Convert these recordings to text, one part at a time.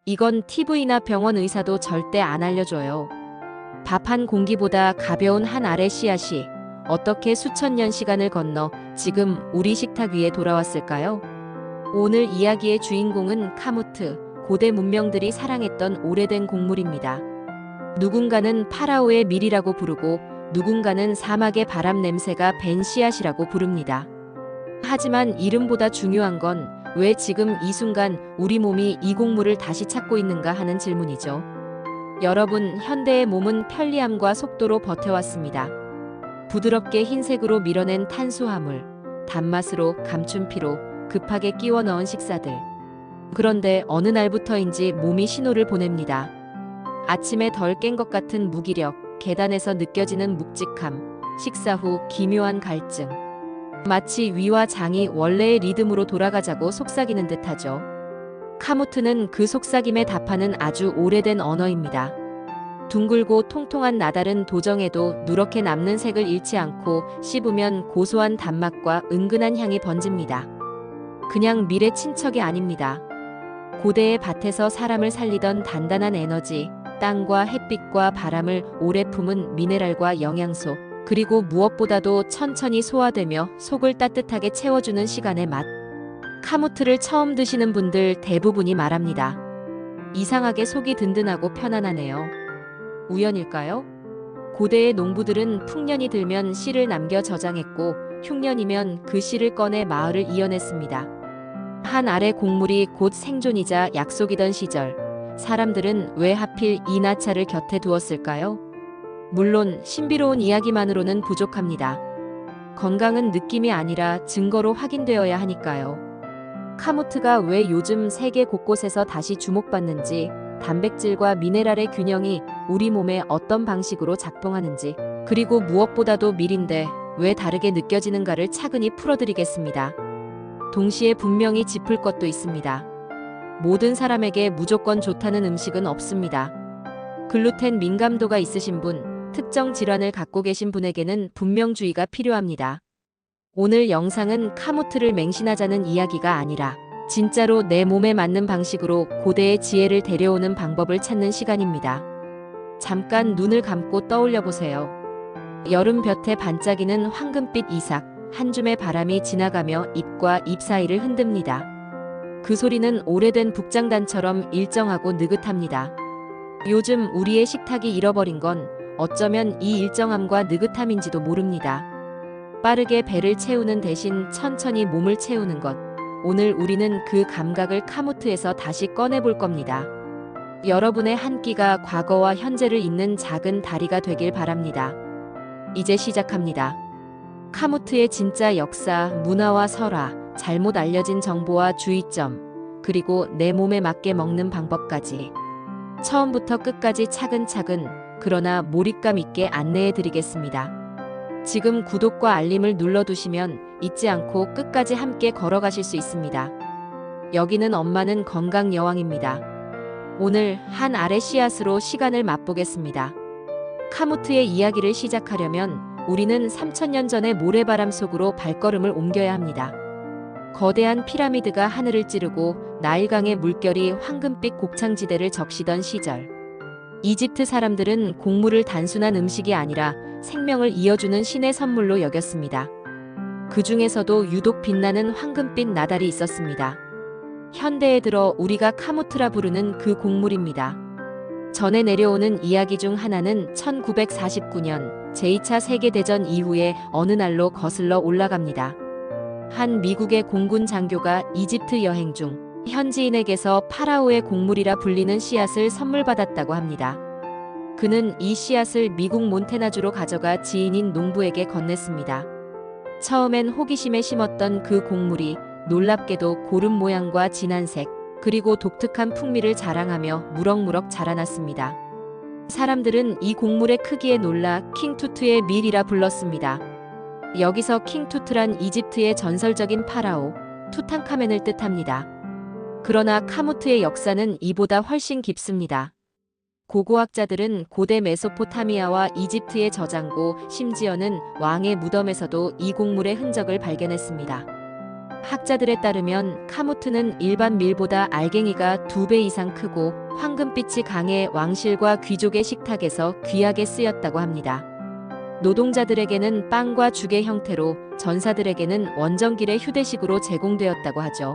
이건 TV나 병원 의사도 절대 안 알려줘요. 밥 한 공기보다 가벼운 한 알의 씨앗이 어떻게 수천 년 시간을 건너 지금 우리 식탁 위에 돌아왔을까요? 오늘 이야기의 주인공은 카무트, 고대 문명들이 사랑했던 오래된 곡물입니다. 누군가는 파라오의 밀이라고 부르고 누군가는 사막의 바람 냄새가 밴 씨앗이라고 부릅니다. 하지만 이름보다 중요한 건 왜 지금 이 순간 우리 몸이 이 곡물을 다시 찾고 있는가 하는 질문이죠. 여러분, 현대의 몸은 편리함과 속도로 버텨왔습니다. 부드럽게 흰색으로 밀어낸 탄수화물, 단맛으로 감춘 피로 급하게 끼워 넣은 식사들. 그런데 어느 날부터인지 몸이 신호를 보냅니다. 아침에 덜 깬 것 같은 무기력, 계단에서 느껴지는 묵직함, 식사 후 기묘한 갈증. 마치 위와 장이 원래의 리듬으로 돌아가자고 속삭이는 듯하죠. 카무트는 그 속삭임에 답하는 아주 오래된 언어입니다. 둥글고 통통한 나달은 도정에도 누렇게 남는 색을 잃지 않고 씹으면 고소한 단맛과 은근한 향이 번집니다. 그냥 밀의 친척이 아닙니다. 고대의 밭에서 사람을 살리던 단단한 에너지, 땅과 햇빛과 바람을 오래 품은 미네랄과 영양소, 그리고 무엇보다도 천천히 소화되며 속을 따뜻하게 채워주는 시간의 맛. 카무트를 처음 드시는 분들 대부분이 말합니다. 이상하게 속이 든든하고 편안하네요. 우연일까요? 고대의 농부들은 풍년이 들면 씨를 남겨 저장했고 흉년이면 그 씨를 꺼내 마을을 이어냈습니다. 한 알의 곡물이 곧 생존이자 약속이던 시절, 사람들은 왜 하필 이 나차를 곁에 두었을까요? 물론 신비로운 이야기만으로는 부족합니다. 건강은 느낌이 아니라 증거로 확인되어야 하니까요. 카무트가 왜 요즘 세계 곳곳에서 다시 주목받는지, 단백질과 미네랄의 균형이 우리 몸에 어떤 방식으로 작동하는지, 그리고 무엇보다도 밀인데 왜 다르게 느껴지는가를 차근히 풀어드리겠습니다. 동시에 분명히 짚을 것도 있습니다. 모든 사람에게 무조건 좋다는 음식은 없습니다. 글루텐 민감도가 있으신 분, 특정 질환을 갖고 계신 분에게는 분명 주의가 필요합니다. 오늘 영상은 카무트를 맹신하자는 이야기가 아니라 진짜로 내 몸에 맞는 방식으로 고대의 지혜를 데려오는 방법을 찾는 시간입니다. 잠깐 눈을 감고 떠올려 보세요. 여름 볕에 반짝이는 황금빛 이삭, 한 줌의 바람이 지나가며 잎과 잎 사이를 흔듭니다. 그 소리는 오래된 북장단처럼 일정하고 느긋합니다. 요즘 우리의 식탁이 잃어버린 건 어쩌면 이 일정함과 느긋함인지도 모릅니다. 빠르게 배를 채우는 대신 천천히 몸을 채우는 것. 오늘 우리는 그 감각을 카무트에서 다시 꺼내볼 겁니다. 여러분의 한 끼가 과거와 현재를 잇는 작은 다리가 되길 바랍니다. 이제 시작합니다. 카무트의 진짜 역사, 문화와 설화, 잘못 알려진 정보와 주의점, 그리고 내 몸에 맞게 먹는 방법까지. 처음부터 끝까지 차근차근, 그러나 몰입감 있게 안내해 드리겠습니다. 지금 구독과 알림을 눌러두시면 잊지 않고 끝까지 함께 걸어가실 수 있습니다. 여기는 엄마는 건강 여왕입니다. 오늘 한 알의 씨앗으로 시간을 맛보겠습니다. 카무트의 이야기를 시작하려면 우리는 3000년 전의 모래바람 속으로 발걸음을 옮겨야 합니다. 거대한 피라미드가 하늘을 찌르고 나일강의 물결이 황금빛 곡창지대를 적시던 시절. 이집트 사람들은 곡물을 단순한 음식이 아니라 생명을 이어주는 신의 선물로 여겼습니다. 그 중에서도 유독 빛나는 황금빛 나달이 있었습니다. 현대에 들어 우리가 카무트라 부르는 그 곡물입니다. 전해 내려오는 이야기 중 하나는 1949년 제2차 세계대전 이후에 어느 날로 거슬러 올라갑니다. 한 미국의 공군 장교가 이집트 여행 중 현지인에게서 파라오의 곡물이라 불리는 씨앗을 선물 받았다고 합니다. 그는 이 씨앗을 미국 몬태나주로 가져가 지인인 농부에게 건넸습니다. 처음엔 호기심에 심었던 그 곡물이 놀랍게도 고름 모양과 진한 색, 그리고 독특한 풍미를 자랑하며 무럭무럭 자라났습니다. 사람들은 이 곡물의 크기에 놀라 킹투트의 밀이라 불렀습니다. 여기서 킹투트란 이집트의 전설적인 파라오, 투탕카멘을 뜻합니다. 그러나 카무트의 역사는 이보다 훨씬 깊습니다. 고고학자들은 고대 메소포타미아와 이집트의 저장고, 심지어는 왕의 무덤에서도 이 곡물의 흔적을 발견했습니다. 학자들에 따르면 카무트는 일반 밀보다 알갱이가 2배 이상 크고 황금빛이 강해 왕실과 귀족의 식탁에서 귀하게 쓰였다고 합니다. 노동자들에게는 빵과 죽의 형태로, 전사들에게는 원정길의 휴대식으로 제공되었다고 하죠.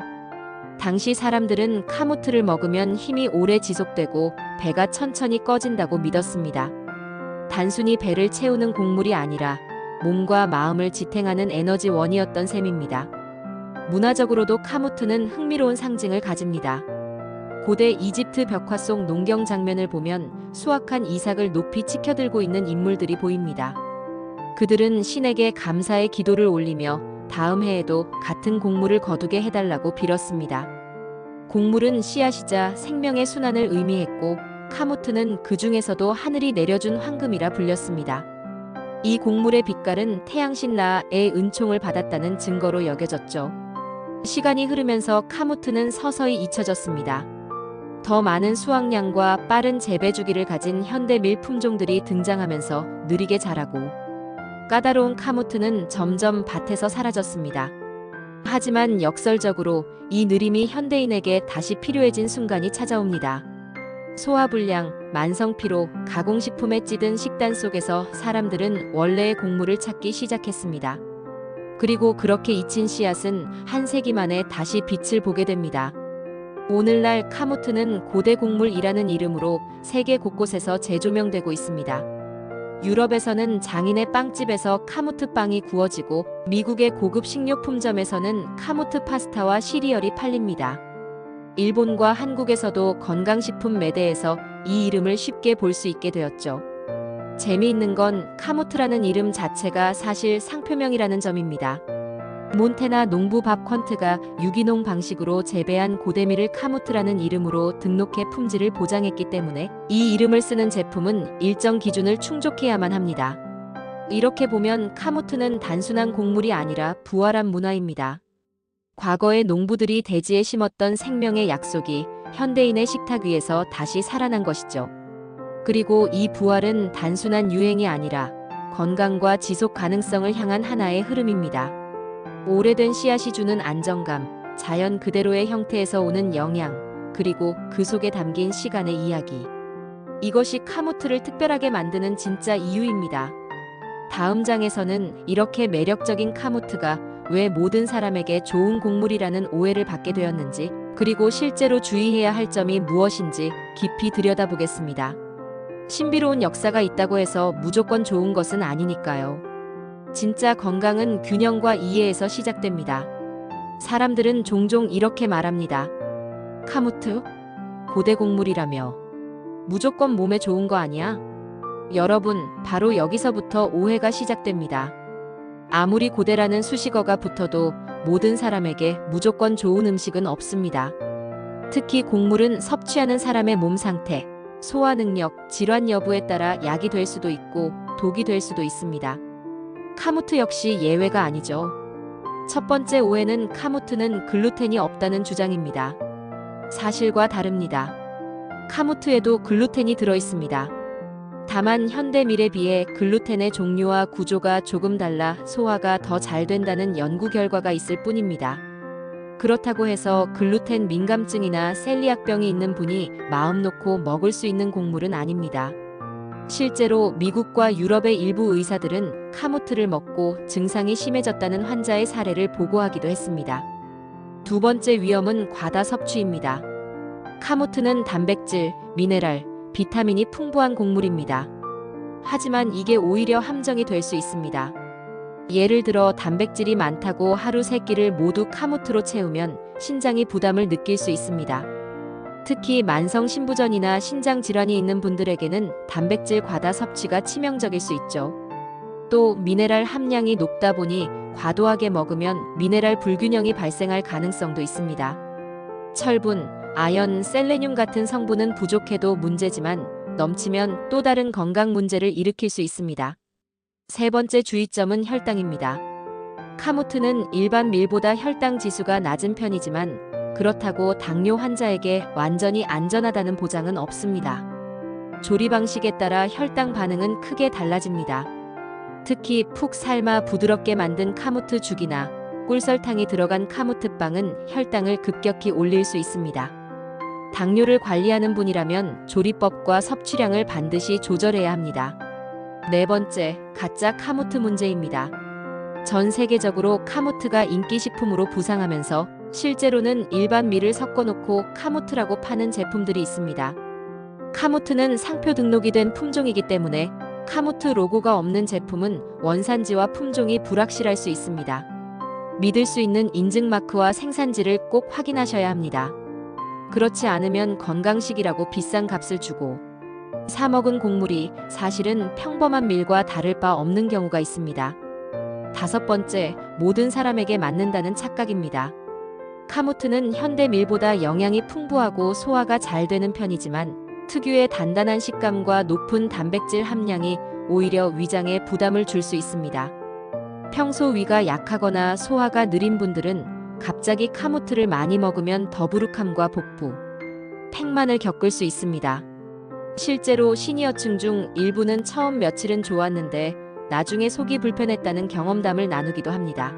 당시 사람들은 카무트를 먹으면 힘이 오래 지속되고 배가 천천히 꺼진다고 믿었습니다. 단순히 배를 채우는 곡물이 아니라 몸과 마음을 지탱하는 에너지원이었던 셈입니다. 문화적으로도 카무트는 흥미로운 상징을 가집니다. 고대 이집트 벽화 속 농경 장면을 보면 수확한 이삭을 높이 치켜들고 있는 인물들이 보입니다. 그들은 신에게 감사의 기도를 올리며 다음 해에도 같은 곡물을 거두게 해달라고 빌었습니다. 곡물은 씨앗이자 생명의 순환을 의미했고 카무트는 그 중에서도 하늘이 내려준 황금이라 불렸습니다. 이 곡물의 빛깔은 태양신 라의 은총을 받았다는 증거로 여겨졌죠. 시간이 흐르면서 카무트는 서서히 잊혀졌습니다. 더 많은 수확량과 빠른 재배 주기를 가진 현대 밀 품종들이 등장하면서 느리게 자라고 까다로운 카무트는 점점 밭에서 사라졌습니다. 하지만 역설적으로 이 느림이 현대인에게 다시 필요해진 순간이 찾아옵니다. 소화불량, 만성피로, 가공식품에 찌든 식단 속에서 사람들은 원래의 곡물을 찾기 시작했습니다. 그리고 그렇게 잊힌 씨앗은 한 세기 만에 다시 빛을 보게 됩니다. 오늘날 카무트는 고대 곡물이라는 이름으로 세계 곳곳에서 재조명되고 있습니다. 유럽에서는 장인의 빵집에서 카무트 빵이 구워지고 미국의 고급 식료품점에서는 카무트 파스타와 시리얼이 팔립니다. 일본과 한국에서도 건강식품 매대에서 이 이름을 쉽게 볼 수 있게 되었죠. 재미있는 건 카무트라는 이름 자체가 사실 상표명이라는 점입니다. 몬테나 농부 밥 퀀트가 유기농 방식으로 재배한 고대밀을 카무트라는 이름으로 등록해 품질을 보장했기 때문에 이 이름을 쓰는 제품은 일정 기준을 충족해야만 합니다. 이렇게 보면 카무트는 단순한 곡물이 아니라 부활한 문화입니다. 과거의 농부들이 대지에 심었던 생명의 약속이 현대인의 식탁 위에서 다시 살아난 것이죠. 그리고 이 부활은 단순한 유행이 아니라 건강과 지속 가능성을 향한 하나의 흐름입니다. 오래된 씨앗이 주는 안정감, 자연 그대로의 형태에서 오는 영양, 그리고 그 속에 담긴 시간의 이야기. 이것이 카무트를 특별하게 만드는 진짜 이유입니다. 다음 장에서는 이렇게 매력적인 카무트가 왜 모든 사람에게 좋은 곡물이라는 오해를 받게 되었는지, 그리고 실제로 주의해야 할 점이 무엇인지 깊이 들여다보겠습니다. 신비로운 역사가 있다고 해서 무조건 좋은 것은 아니니까요. 진짜 건강은 균형과 이해에서 시작됩니다. 사람들은 종종 이렇게 말합니다. 카무트? 고대 곡물이라며. 무조건 몸에 좋은 거 아니야? 여러분, 바로 여기서부터 오해가 시작됩니다. 아무리 고대라는 수식어가 붙어도 모든 사람에게 무조건 좋은 음식은 없습니다. 특히 곡물은 섭취하는 사람의 몸 상태, 소화 능력, 질환 여부에 따라 약이 될 수도 있고 독이 될 수도 있습니다. 카무트 역시 예외가 아니죠. 첫 번째 오해는 카무트는 글루텐이 없다는 주장입니다. 사실과 다릅니다. 카무트에도 글루텐이 들어있습니다. 다만 현대 밀에 비해 글루텐의 종류와 구조가 조금 달라 소화가 더 잘 된다는 연구 결과가 있을 뿐입니다. 그렇다고 해서 글루텐 민감증이나 셀리악병이 있는 분이 마음 놓고 먹을 수 있는 곡물은 아닙니다. 실제로 미국과 유럽의 일부 의사들은 카무트를 먹고 증상이 심해졌다는 환자의 사례를 보고하기도 했습니다. 두 번째 위험은 과다 섭취입니다. 카무트는 단백질, 미네랄, 비타민이 풍부한 곡물입니다. 하지만 이게 오히려 함정이 될 수 있습니다. 예를 들어 단백질이 많다고 하루 3끼를 모두 카무트로 채우면 신장이 부담을 느낄 수 있습니다. 특히 만성 신부전이나 신장 질환이 있는 분들에게는 단백질 과다 섭취가 치명적일 수 있죠. 또 미네랄 함량이 높다 보니 과도하게 먹으면 미네랄 불균형이 발생할 가능성도 있습니다. 철분, 아연, 셀레늄 같은 성분은 부족해도 문제지만 넘치면 또 다른 건강 문제를 일으킬 수 있습니다. 세 번째 주의점은 혈당입니다. 카무트는 일반 밀보다 혈당 지수가 낮은 편이지만 그렇다고 당뇨 환자에게 완전히 안전하다는 보장은 없습니다. 조리 방식에 따라 혈당 반응은 크게 달라집니다. 특히 푹 삶아 부드럽게 만든 카무트 죽이나 꿀설탕이 들어간 카무트빵은 혈당을 급격히 올릴 수 있습니다. 당뇨를 관리하는 분이라면 조리법과 섭취량을 반드시 조절해야 합니다. 네 번째, 가짜 카무트 문제입니다. 전 세계적으로 카무트가 인기 식품으로 부상하면서 실제로는 일반 밀을 섞어놓고 카무트라고 파는 제품들이 있습니다. 카무트는 상표 등록이 된 품종이기 때문에 카무트 로고가 없는 제품은 원산지와 품종이 불확실할 수 있습니다. 믿을 수 있는 인증 마크와 생산지를 꼭 확인하셔야 합니다. 그렇지 않으면 건강식이라고 비싼 값을 주고 사 먹은 곡물이 사실은 평범한 밀과 다를 바 없는 경우가 있습니다. 다섯 번째, 모든 사람에게 맞는다는 착각입니다. 카무트는 현대 밀보다 영양이 풍부하고 소화가 잘 되는 편이지만 특유의 단단한 식감과 높은 단백질 함량이 오히려 위장에 부담을 줄 수 있습니다. 평소 위가 약하거나 소화가 느린 분들은 갑자기 카무트를 많이 먹으면 더부룩함과 복부, 팽만을 겪을 수 있습니다. 실제로 시니어층 중 일부는 처음 며칠은 좋았는데 나중에 속이 불편했다는 경험담을 나누기도 합니다.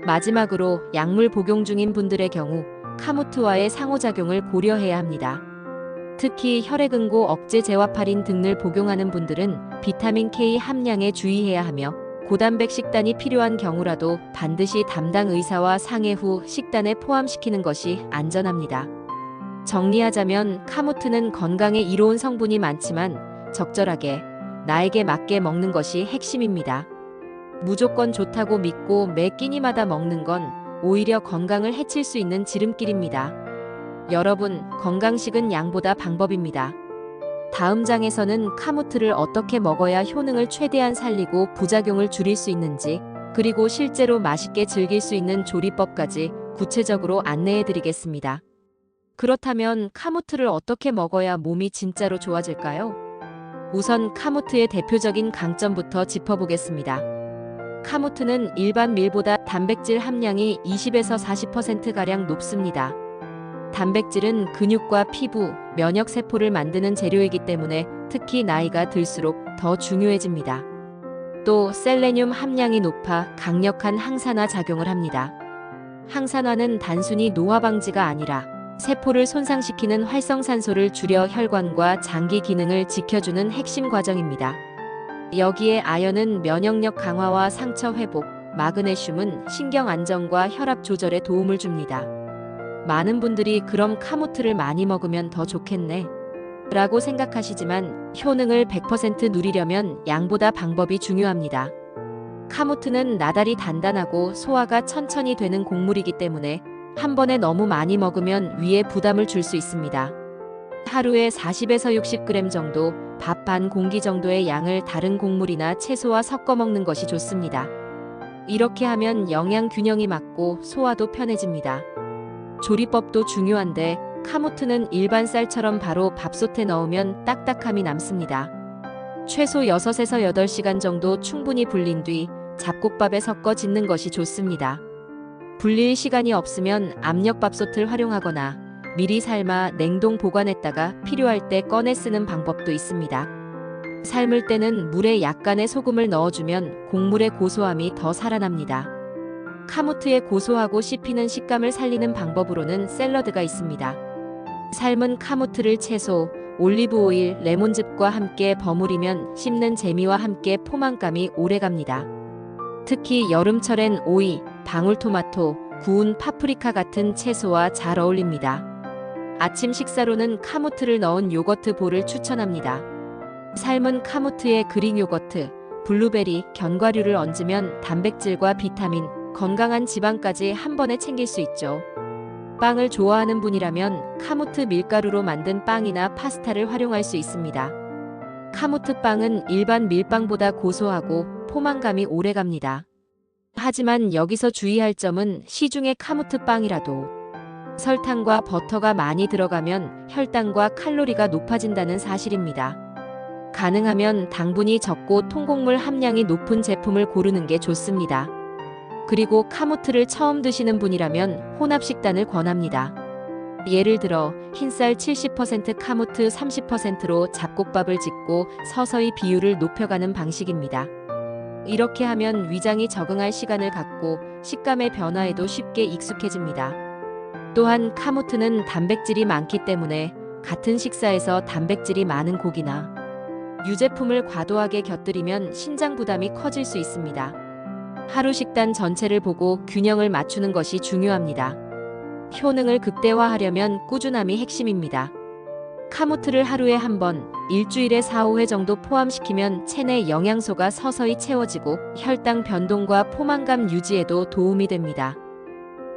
마지막으로 약물 복용 중인 분들의 경우 카무트와의 상호작용을 고려해야 합니다. 특히 혈액응고 억제 재활팔인 등을 복용하는 분들은 비타민 K 함량에 주의해야 하며 고단백 식단이 필요한 경우라도 반드시 담당 의사와 상의 후 식단에 포함시키는 것이 안전합니다. 정리하자면 카무트는 건강에 이로운 성분이 많지만 적절하게 나에게 맞게 먹는 것이 핵심입니다. 무조건 좋다고 믿고 매 끼니마다 먹는 건 오히려 건강을 해칠 수 있는 지름길입니다. 여러분, 건강식은 양보다 방법입니다. 다음 장에서는 카무트를 어떻게 먹어야 효능을 최대한 살리고 부작용을 줄일 수 있는지, 그리고 실제로 맛있게 즐길 수 있는 조리법까지 구체적으로 안내해 드리겠습니다. 그렇다면 카무트를 어떻게 먹어야 몸이 진짜로 좋아질까요? 우선 카무트의 대표적인 강점부터 짚어보겠습니다. 카무트는 일반 밀보다 단백질 함량이 20에서 40%가량 높습니다. 단백질은 근육과 피부, 면역세포를 만드는 재료이기 때문에 특히 나이가 들수록 더 중요해집니다. 또 셀레늄 함량이 높아 강력한 항산화 작용을 합니다. 항산화는 단순히 노화 방지가 아니라 세포를 손상시키는 활성산소를 줄여 혈관과 장기 기능을 지켜주는 핵심 과정입니다. 여기에 아연은 면역력 강화와 상처 회복, 마그네슘은 신경 안정과 혈압 조절에 도움을 줍니다. 많은 분들이 그럼 카무트를 많이 먹으면 더 좋겠네 라고 생각하시지만 효능을 100% 누리려면 양보다 방법이 중요합니다. 카무트는 나달이 단단하고 소화가 천천히 되는 곡물이기 때문에 한 번에 너무 많이 먹으면 위에 부담을 줄 수 있습니다. 하루에 40에서 60g 정도, 밥 반 공기 정도의 양을 다른 곡물이나 채소와 섞어 먹는 것이 좋습니다. 이렇게 하면 영양 균형이 맞고 소화도 편해집니다. 조리법도 중요한데 카무트는 일반 쌀처럼 바로 밥솥에 넣으면 딱딱함이 남습니다. 최소 6에서 8시간 정도 충분히 불린 뒤 잡곡밥에 섞어 짓는 것이 좋습니다. 불릴 시간이 없으면 압력밥솥을 활용하거나 미리 삶아 냉동 보관했다가 필요할 때 꺼내 쓰는 방법도 있습니다. 삶을 때는 물에 약간의 소금을 넣어주면 곡물의 고소함이 더 살아납니다. 카무트의 고소하고 씹히는 식감을 살리는 방법으로는 샐러드가 있습니다. 삶은 카무트를 채소, 올리브 오일, 레몬즙과 함께 버무리면 씹는 재미와 함께 포만감이 오래갑니다. 특히 여름철엔 오이, 방울토마토, 구운 파프리카 같은 채소와 잘 어울립니다. 아침 식사로는 카무트를 넣은 요거트 볼을 추천합니다. 삶은 카무트에 그릭 요거트, 블루베리, 견과류를 얹으면 단백질과 비타민, 건강한 지방까지 한 번에 챙길 수 있죠. 빵을 좋아하는 분이라면 카무트 밀가루로 만든 빵이나 파스타를 활용할 수 있습니다. 카무트 빵은 일반 밀빵보다 고소하고 포만감이 오래갑니다. 하지만 여기서 주의할 점은 시중의 카무트 빵이라도 설탕과 버터가 많이 들어가면 혈당과 칼로리가 높아진다는 사실입니다. 가능하면 당분이 적고 통곡물 함량이 높은 제품을 고르는 게 좋습니다. 그리고 카무트를 처음 드시는 분이라면 혼합 식단을 권합니다. 예를 들어 흰쌀 70% 카무트 30%로 잡곡밥을 짓고 서서히 비율을 높여가는 방식입니다. 이렇게 하면 위장이 적응할 시간을 갖고 식감의 변화에도 쉽게 익숙해집니다. 또한 카모트는 단백질이 많기 때문에 같은 식사에서 단백질이 많은 고기나 유제품을 과도하게 곁들이면 신장 부담이 커질 수 있습니다. 하루 식단 전체를 보고 균형을 맞추는 것이 중요합니다. 효능을 극대화하려면 꾸준함이 핵심입니다. 카모트를 하루에 한 번, 일주일에 4~5회 정도 포함시키면 체내 영양소가 서서히 채워지고 혈당 변동과 포만감 유지에도 도움이 됩니다.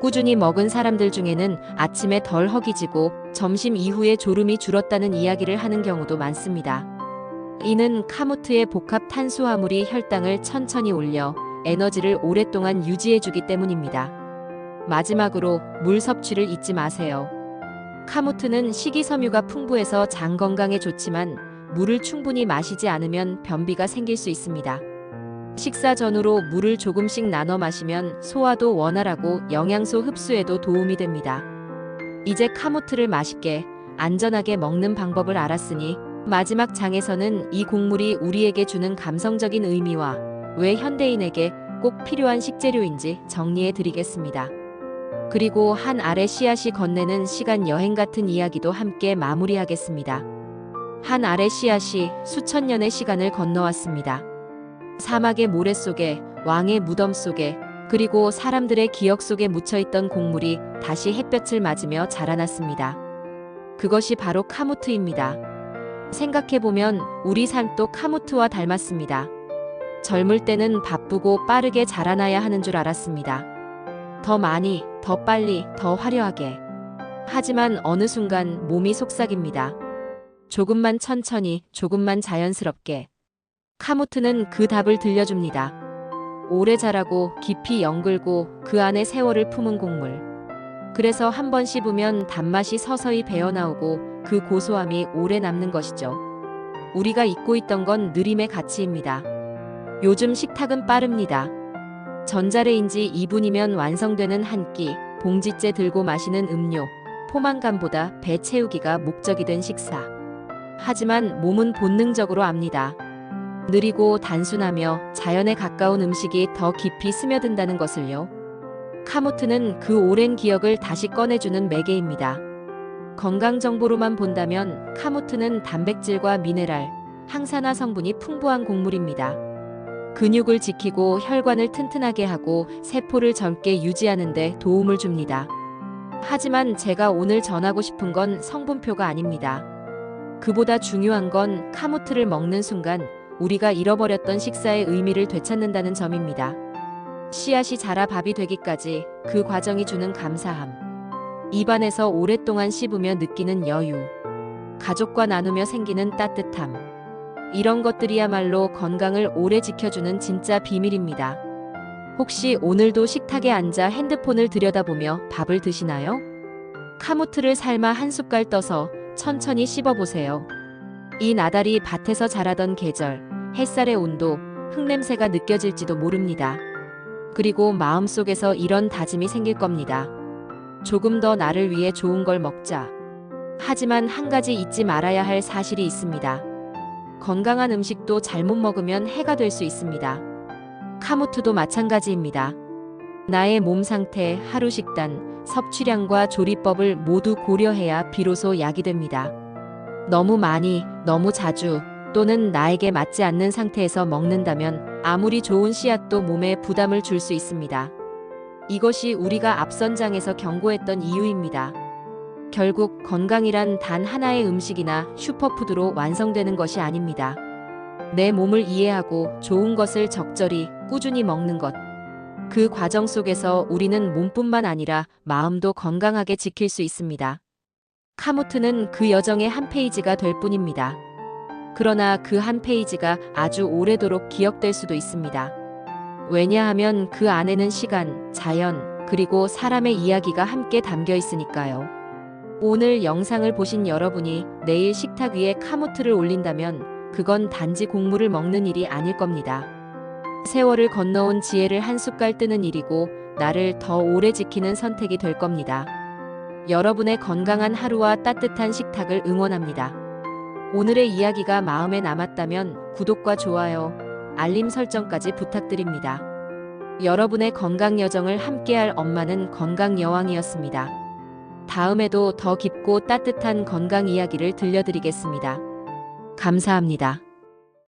꾸준히 먹은 사람들 중에는 아침에 덜 허기지고 점심 이후에 졸음이 줄었다는 이야기를 하는 경우도 많습니다. 이는 카모트의 복합 탄수화물이 혈당을 천천히 올려 에너지를 오랫동안 유지해주기 때문입니다. 마지막으로 물 섭취를 잊지 마세요. 카모트는 식이섬유가 풍부해서 장 건강에 좋지만 물을 충분히 마시지 않으면 변비가 생길 수 있습니다. 식사 전후로 물을 조금씩 나눠 마시면 소화도 원활하고 영양소 흡수에도 도움이 됩니다. 이제 카모트를 맛있게, 안전하게 먹는 방법을 알았으니 마지막 장에서는 이 곡물이 우리에게 주는 감성적인 의미와 왜 현대인에게 꼭 필요한 식재료인지 정리해 드리겠습니다. 그리고 한 알의 씨앗이 건네는 시간 여행 같은 이야기도 함께 마무리하겠습니다. 한 알의 씨앗이 수천 년의 시간을 건너왔습니다. 사막의 모래 속에, 왕의 무덤 속에, 그리고 사람들의 기억 속에 묻혀있던 곡물이 다시 햇볕을 맞으며 자라났습니다. 그것이 바로 카모트입니다. 생각해보면 우리 삶도 카모트와 닮았습니다. 젊을 때는 바쁘고 빠르게 자라나야 하는 줄 알았습니다. 더 많이, 더 빨리, 더 화려하게. 하지만 어느 순간 몸이 속삭입니다. 조금만 천천히, 조금만 자연스럽게. 카모트는 그 답을 들려줍니다. 오래 자라고 깊이 연글고 그 안에 세월을 품은 곡물. 그래서 한 번 씹으면 단맛이 서서히 배어나오고 그 고소함이 오래 남는 것이죠. 우리가 잊고 있던 건 느림의 가치입니다. 요즘 식탁은 빠릅니다. 전자레인지 2분이면 완성되는 한 끼, 봉지째 들고 마시는 음료, 포만감보다 배 채우기가 목적이 된 식사. 하지만 몸은 본능적으로 압니다. 느리고 단순하며 자연에 가까운 음식이 더 깊이 스며든다는 것을요. 카모트는 그 오랜 기억을 다시 꺼내주는 매개입니다. 건강 정보로만 본다면 카모트는 단백질과 미네랄, 항산화 성분이 풍부한 곡물입니다. 근육을 지키고 혈관을 튼튼하게 하고 세포를 젊게 유지하는 데 도움을 줍니다. 하지만 제가 오늘 전하고 싶은 건 성분표가 아닙니다. 그보다 중요한 건 카모트를 먹는 순간 우리가 잃어버렸던 식사의 의미를 되찾는다는 점입니다. 씨앗이 자라 밥이 되기까지 그 과정이 주는 감사함. 입안에서 오랫동안 씹으며 느끼는 여유. 가족과 나누며 생기는 따뜻함. 이런 것들이야말로 건강을 오래 지켜주는 진짜 비밀입니다. 혹시 오늘도 식탁에 앉아 핸드폰을 들여다보며 밥을 드시나요? 카모트를 삶아 한 숟갈 떠서 천천히 씹어보세요. 이 나달이 밭에서 자라던 계절, 햇살의 온도, 흙냄새가 느껴질지도 모릅니다. 그리고 마음속에서 이런 다짐이 생길 겁니다. 조금 더 나를 위해 좋은 걸 먹자. 하지만 한 가지 잊지 말아야 할 사실이 있습니다. 건강한 음식도 잘못 먹으면 해가 될 수 있습니다. 카모트도 마찬가지입니다. 나의 몸 상태, 하루 식단, 섭취량과 조리법을 모두 고려해야 비로소 약이 됩니다. 너무 많이, 너무 자주, 또는 나에게 맞지 않는 상태에서 먹는다면 아무리 좋은 씨앗도 몸에 부담을 줄 수 있습니다. 이것이 우리가 앞선 장에서 경고했던 이유입니다. 결국 건강이란 단 하나의 음식이나 슈퍼푸드로 완성되는 것이 아닙니다. 내 몸을 이해하고 좋은 것을 적절히 꾸준히 먹는 것. 그 과정 속에서 우리는 몸뿐만 아니라 마음도 건강하게 지킬 수 있습니다. 카모트는 그 여정의 한 페이지가 될 뿐입니다. 그러나 그 한 페이지가 아주 오래도록 기억될 수도 있습니다. 왜냐하면 그 안에는 시간, 자연, 그리고 사람의 이야기가 함께 담겨 있으니까요. 오늘 영상을 보신 여러분이 내일 식탁 위에 카모트를 올린다면 그건 단지 곡물을 먹는 일이 아닐 겁니다. 세월을 건너온 지혜를 한 숟갈 뜨는 일이고 나를 더 오래 지키는 선택이 될 겁니다. 여러분의 건강한 하루와 따뜻한 식탁을 응원합니다. 오늘의 이야기가 마음에 남았다면 구독과 좋아요, 알림 설정까지 부탁드립니다. 여러분의 건강 여정을 함께할 엄마는 건강 여왕이었습니다. 다음에도 더 깊고 따뜻한 건강 이야기를 들려드리겠습니다. 감사합니다.